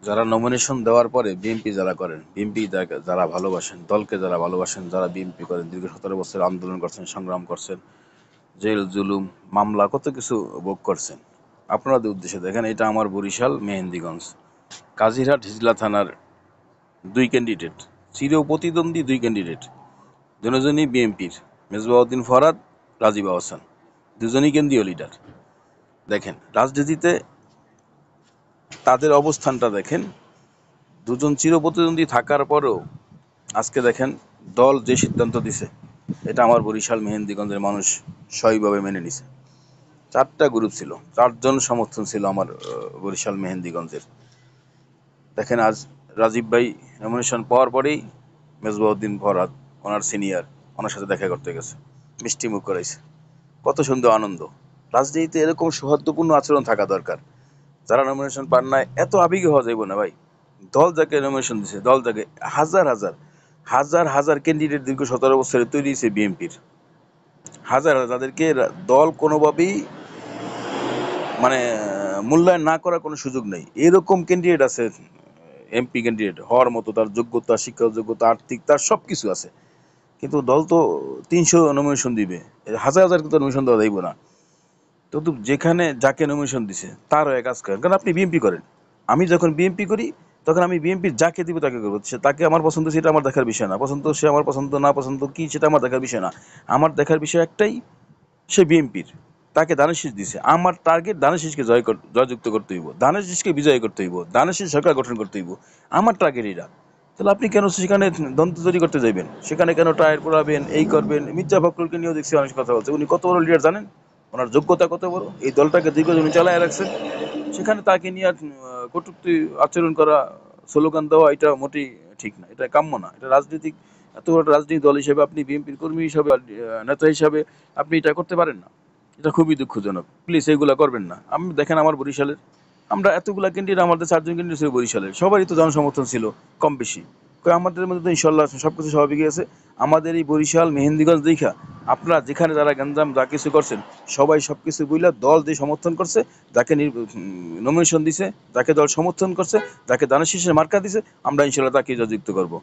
যারা নমিনেশন দেওয়ার পরে বিএনপি যারা করেন, বিএনপি যারা ভালোবাসেন, দলকে যারা ভালোবাসেন, যারা বিএনপি করেন, দীর্ঘ 17 বছর আন্দোলন করছেন, সংগ্রাম করছেন, জেল জুলুম মামলা কত কিছু ভোগ করছেন, আপনাদের উদ্দেশ্যে দেখেন, এটা আমার বরিশাল মেহেন্দিগঞ্জ কাজিরহাট হিজলা থানার দুই ক্যান্ডিডেট, চির প্রতিদ্বন্দ্বী দুই ক্যান্ডিডেট, দুজনই বিএনপির, মেজবাউদ্দিন ফরহাদ, রাজীব আহসান, দুজনই কেন্দ্রীয় লিডার। দেখেন রাজনীতিতে তাদের অবস্থানটা দেখেন, দুজন চির প্রতিদ্বন্দ্বী থাকার পরেও আজকে দেখেন দল যে সিদ্ধান্ত দিছে, এটা আমার বরিশাল মেহেন্দিগঞ্জের মানুষ সহিভাবে মেনে নিছে। 4টা গ্রুপ ছিল, 4জন সমর্থন ছিল আমার বরিশাল মেহেন্দিগঞ্জের। দেখেন আজ রাজীব ভাই নমিনেশন পাওয়ার পরেই মেজবাউদ্দিন ফরহাদ, ওনার সিনিয়র, ওনার সাথে দেখা করতে গেছে, মিষ্টি মুখ করাইছে, কত সুন্দর আনন্দ। রাজনীতিতে এরকম সৌহার্দ্যপূর্ণ আচরণ থাকা দরকার। যারা নমিনেশন পান না এত আবেগী হওয়া যাইব না ভাই। দল যাকে নমিনেশন দিছে, দল যাকে, হাজার হাজার হাজার হাজার ক্যান্ডিডেট দীর্ঘ 17 বছরে তৈরি হয়েছে বিএনপির, হাজার হাজার, তাদেরকে দল কোনোভাবেই মানে মূল্যায়ন না করার কোনো সুযোগ নেই। এরকম ক্যান্ডিডেট আছে, এমপি ক্যান্ডিডেট হওয়ার মতো, তার যোগ্যতা, শিক্ষা যোগ্যতা, আর্থিক, তার সব কিছু আছে, কিন্তু দল তো 300 নমিনেশন দিবে, হাজার হাজার কিন্তু নমিনেশন দেওয়া যাইব না। তো যেখানে যাকে নমিনেশন দিছে তারও এক কাজ করেন, কারণ আপনি বিএনপি করেন, আমি যখন বিএনপি করি তখন আমি বিএনপির যাকে দিব তাকে করবো, সে তাকে আমার পছন্দ সেটা আমার দেখার বিষয় না, পছন্দ সে আমার পছন্দ না পছন্দ কি সেটা আমার দেখার বিষয় না। আমার দেখার বিষয় একটাই, সে বিএনপির, তাকে ধানের শীষ দিছে, আমার টার্গেট ধানের শীষকে জয়যুক্ত করতে হইব, ধানের শীষকে বিজয় করতে হইব, ধানের শীষ সরকার গঠন করতে হইব, আমার টার্গেট এটা। তাহলে আপনি কেন সেখানে দ্বন্দ্ব তৈরি করতে যাইবেন, সেখানে কেন টায়ার পোড়াবেন, এই করবেন। মির্জা ফখরুলকে নিয়েও দেখছি অনেক কথা বলছে, উনি কত বড় লিডার জানেন, ওনার যোগ্যতা কত বড়, এই দলটাকে দীর্ঘদিন চালায় রাখছেন, সেখানে তাকে নিয়ে আর কটূক্তি আচরণ করা, স্লোগান দেওয়া, এটা মোটেই ঠিক না, এটা কাম্য না। এটা রাজনৈতিক, এত বড় রাজনৈতিক দল হিসেবে, আপনি বিএনপির কর্মী হিসাবে, নেতা হিসাবে আপনি এটা করতে পারেন না, এটা খুবই দুঃখজনক। প্লিজ এইগুলা করবেন না। আমি দেখেন আমার বরিশালের, আমরা এতগুলা ক্যান্ডিডেট, আমাদের 4জন ক্যান্ডিডেট ছিল বরিশালের, সবারই তো জনসমর্থন ছিল কম বেশি, আমাদের মধ্যে তো ইনশাল্লাহ সবকিছু স্বাভাবিক আছে। আমাদের এই বরিশাল মেহেন্দিগঞ্জ দেখা আপনারা যেখানে যারা গঞ্জাম যা কিছু করছেন, সবাই সবকিছু বুঝলা, দল যে সমর্থন করছে, যাকে নমিনেশন দিছে, যাকে দল সমর্থন করছে, যাকে দানের শীষের মার্কা দিছে, আমরা ইনশাল্লাহ তাকে যুক্ত করব।